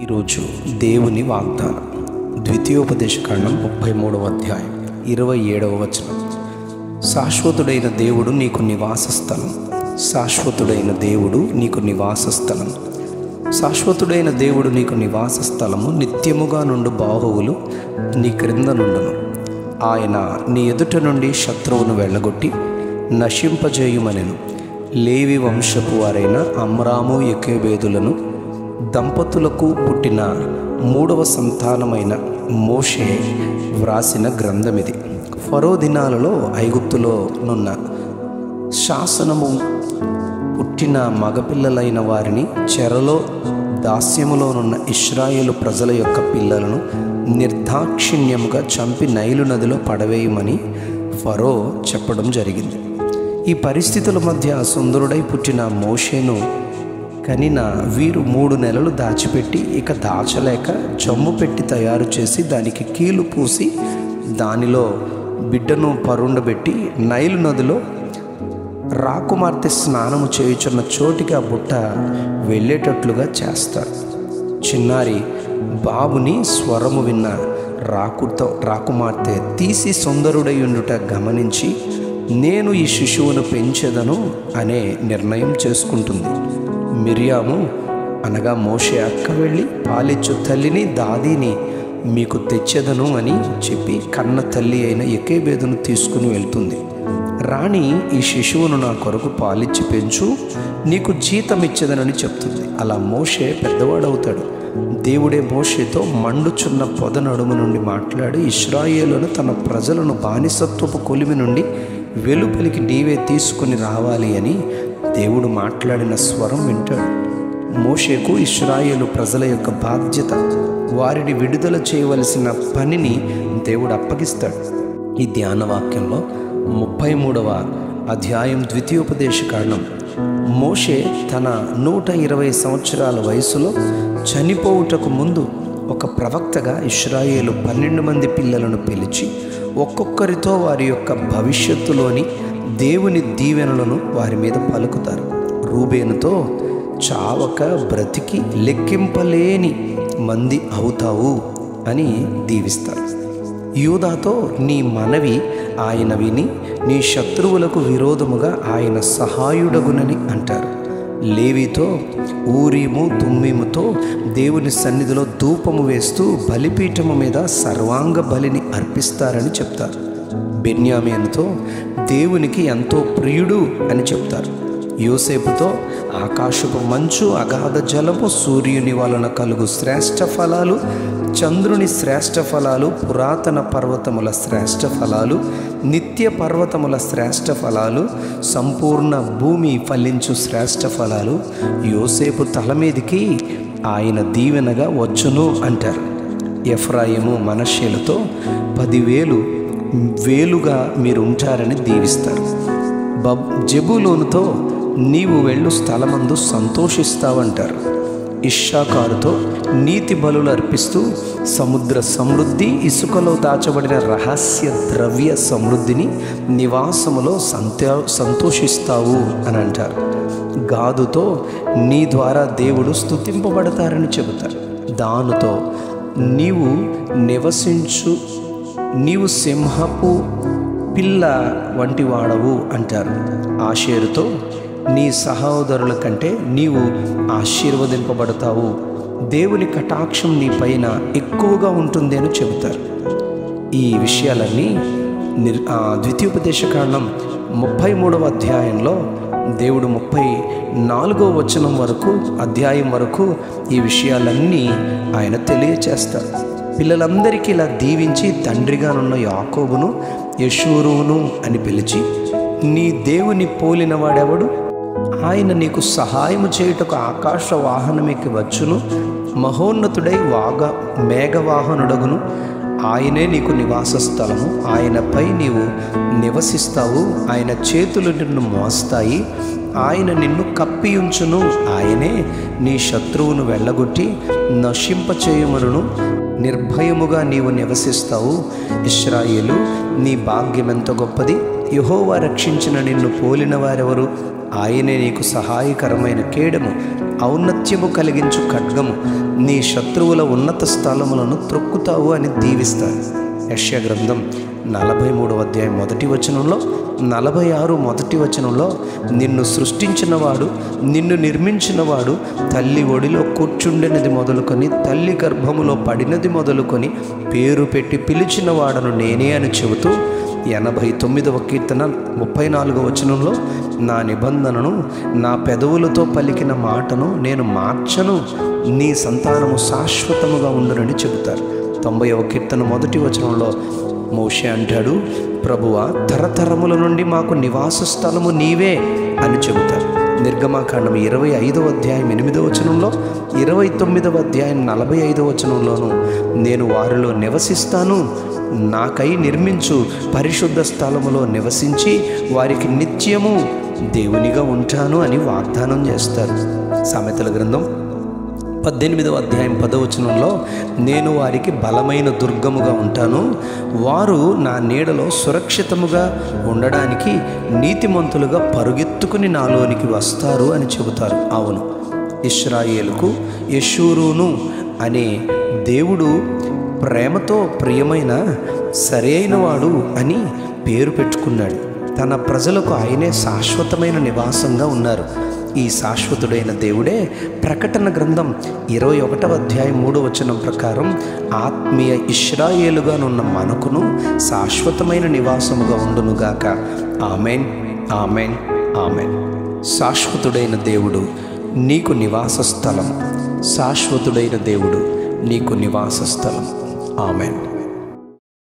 ఈరోజు దేవుని వాగ్దానం ద్వితీయోపదేశకాండం 33వ అధ్యాయం 27వ వచనం. శాశ్వతుడైన దేవుడు నీకు నివాస స్థలం. శాశ్వతుడైన దేవుడు నీకు నివాస స్థలం. శాశ్వతుడైన దేవుడు నీకు నివాస స్థలము. నిత్యముగా నుండు బాహువులు నీ క్రింద నుండును. ఆయన నీ ఎదుట నుండి శత్రువును వెళ్ళగొట్టి నశింపజేయుమనెను. లేవి వంశపు వారైన అమ్రాము యోకెబెదులను దంపతులకు పుట్టిన 3వ సంతానమైన మోషే వ్రాసిన గ్రంథమిది. ఫరో దినాలలో ఐగుప్తులో నున్న శాసనము పుట్టిన మగపిల్లలైన వారిని చెరలో దాస్యములోనున్న ఇశ్రాయేలు ప్రజల యొక్క పిల్లలను నిర్దాక్షిణ్యముగా చంపి నైలు నదిలో పడవేయమని ఫరో చెప్పడం జరిగింది. ఈ పరిస్థితుల మధ్య సుందరుడై పుట్టిన మోషేను కనిన వీరు 3 నెలలు దాచిపెట్టి ఇక దాచలేక జమ్ము పెట్టి తయారు చేసి దానికి కీలు పూసి దానిలో బిడ్డను పరుండబెట్టి నైలు నదిలో రాకుమార్తె స్నానము చేయుచున్న చోటికి ఆ బుట్ట వెళ్ళేటట్లుగా చేస్తారు. చిన్నారి బాబుని స్వరము విన్న రాకుమార్తె తీసి సుందరుడై ఉండుట గమనించి నేను ఈ శిశువును పెంచెదను అనే నిర్ణయం చేసుకుంటుంది. మిరియాము అనగా మోషే అక్క వెళ్ళి పాలిచ్చు తల్లిని దాదీని మీకు తెచ్చెదను అని చెప్పి కన్న తల్లి అయిన యోకెబెదును తీసుకుని వెళ్తుంది. రాణి ఈ శిశువును నా కొరకు పాలిచ్చి పెంచు, నీకు జీతం ఇచ్చేదనని చెప్తుంది. అలా మోషే పెద్దవాడవుతాడు. దేవుడే మోషేతో మండుచున్న పొద నడుము నుండి మాట్లాడి ఇశ్రాయేలును తన ప్రజలను బానిసత్వపు కొలిమి నుండి వెలుపలికి నీవే తీసుకుని రావాలి అని దేవుడు మాట్లాడిన స్వరం వింటాడు. మోషేకు ఇశ్రాయేలు ప్రజల యొక్క బాధ్యత, వారిని విడుదల చేయవలసిన పనిని దేవుడు అప్పగిస్తాడు. ఈ ధ్యాన వాక్యంలో 33వ అధ్యాయం ద్వితీయోపదేశకాండం మోషే తన 120 సంవత్సరాల వయసులో చనిపోవుటకు ముందు ఒక ప్రవక్తగా ఇశ్రాయేలు 12 మంది పిల్లలను పిలిచి ఒక్కొక్కరితో వారి యొక్క భవిష్యత్తులోని దేవుని దీవెనలను వారి మీద పలుకుతారు. రూబేనుతో చావక బ్రతికి లెక్కింపలేని మంది అవుతావు అని దీవిస్తారు. యూదాతో నీ మనవి ఆయన విని నీ శత్రువులకు విరోధముగా ఆయన సహాయుడగునని అంటారు. లేవితో ఊరీము తుమ్మీముతో దేవుని సన్నిధిలో ధూపము వేస్తూ బలిపీఠము మీద సర్వాంగ బలిని అర్పిస్తారని చెప్తారు. బెన్యామీనుతో దేవునికి ఎంతో ప్రియుడు అని చెప్తారు. యోసేపుతో ఆకాశపు మంచు, అగాధ జలము, సూర్యుని వలన కలుగు శ్రేష్ఠ ఫలాలు, చంద్రుని శ్రేష్ఠ ఫలాలు, పురాతన పర్వతముల శ్రేష్ఠ ఫలాలు, నిత్య పర్వతముల శ్రేష్ఠ ఫలాలు, సంపూర్ణ భూమి ఫలించు శ్రేష్ఠ ఫలాలు యోసేపు తల మీదికి ఆయన దీవెనగా వచ్చును అంటారు. ఎఫ్రాయిము మనష్షేలతో 10,000 వేలుగా మీరు ఉంటారని దీవిస్తారు. జెబూలూనుతో నీవు వెళ్ళు స్థలమందు సంతోషిస్తావంటారు. ఇశ్శాఖారుతో నీతి బలులు అర్పిస్తూ సముద్ర సమృద్ధి, ఇసుకలో దాచబడిన రహస్య ద్రవ్య సమృద్ధిని నివాసములో సంతోషిస్తావు అని అంటారు. గాదుతో నీ ద్వారా దేవుడు స్తుతింపబడతారని చెబుతారు. దానుతో నీవు సింహపు పిల్ల వంటి వాడవు అంటారు. ఆషేరుతో నీ సహోదరుల కంటే నీవు ఆశీర్వదింపబడతావు, దేవుని కటాక్షం నీ పైన ఎక్కువగా ఉంటుంది అని చెబుతారు. ఈ విషయాలన్నీ ద్వితీయోపదేశకాండం 33వ అధ్యాయంలో దేవుడు 34వ వచనం వరకు అధ్యాయం వరకు ఈ విషయాలన్నీ ఆయన తెలియచేస్తారు. పిల్లలందరికీ ఇలా దీవించి తండ్రిగానున్న యాకోబును యెషూరును అని పిలిచి, నీ దేవుని పోలిన వాడెవడు? ఆయన నీకు సహాయము చేయుటకు ఆకాశ వాహనమెక్కి వచ్చును, మహోన్నతుడై మేఘవాహనుడగును. ఆయనే నీకు నివాస స్థలము, ఆయనపై నీవు నివసిస్తావు. ఆయన చేతులు నిన్ను మోస్తాయి, ఆయన నిన్ను కప్పియుంచును. ఆయనే నీ శత్రువును వెళ్ళగొట్టి నశింపచేయుమరును. నిర్భయముగా నీవు నివసిస్తావు. ఇశ్రాయేలు నీ భాగ్యమెంత గొప్పది, యెహోవా రక్షించిన నిన్ను పోలిన వారెవరు? ఆయనే నీకు సహాయకరమైన కేడము, ఔన్నత్యము కలిగించు ఖడ్గము, నీ శత్రువుల ఉన్నత స్థలములను త్రొక్కుతావు అని దీవిస్తారు. యెషయా గ్రంథం 43వ అధ్యాయం 1వ వచనంలో, 46 1వ వచనంలో, నిన్ను సృష్టించినవాడు, నిన్ను నిర్మించినవాడు, తల్లి ఒడిలో కూర్చుండినది మొదలుకొని తల్లి గర్భములో పడినది మొదలుకొని పేరు పెట్టి పిలిచిన వాడను నేనే అని చెబుతూ 89వ కీర్తన 34వ వచనంలో, నా నిబంధనను, నా పెదవులతో పలికిన మాటను నేను మార్చను, నీ సంతానము శాశ్వతముగా ఉండునని చెబుతారు. 90వ కీర్తన 1వ వచనంలో మోషే అంటాడు, ప్రభువా, తరతరముల నుండి మాకు నివాస స్థలము నీవే అని చెబుతారు. నిర్గమాకాండం 25వ అధ్యాయం 8వ వచనంలో, 29వ అధ్యాయం 45వ వచనంలోనూ, నేను వారిలో నివసిస్తాను, నాకై నిర్మించు పరిశుద్ధ స్థలములో నివసించి వారికి నిత్యము దేవునిగా ఉంటాను అని వాగ్దానం చేస్తారు. సామెతల గ్రంథం 18వ అధ్యాయం 10వ వచనంలో, నేను వారికి బలమైన దుర్గముగా ఉంటాను, వారు నా నీడలో సురక్షితముగా ఉండడానికి నీతిమంతులుగా పరుగెత్తుకుని నాలోనికి వస్తారు అని చెబుతారు. అవును, ఇశ్రాయేలుకు యెషూరూను అనే దేవుడు ప్రేమతో ప్రియమైన సరైనవాడు అని పేరు పెట్టుకున్నాడు. తన ప్రజలకు ఆయనే శాశ్వతమైన నివాసంగా ఉన్నారు. ఈ శాశ్వతుడైన దేవుడే ప్రకటన గ్రంథం 21వ అధ్యాయం 3వ వచనం ప్రకారం ఆత్మీయ ఇశ్రాయేలుగానున్న మనకును శాశ్వతమైన నివాసముగా ఉండునుగాక. Amen, amen, amen. శాశ్వతుడైన దేవుడు నీకు నివాస స్థలం. శాశ్వతుడైన దేవుడు నీకు నివాస స్థలం. ఆమెన్.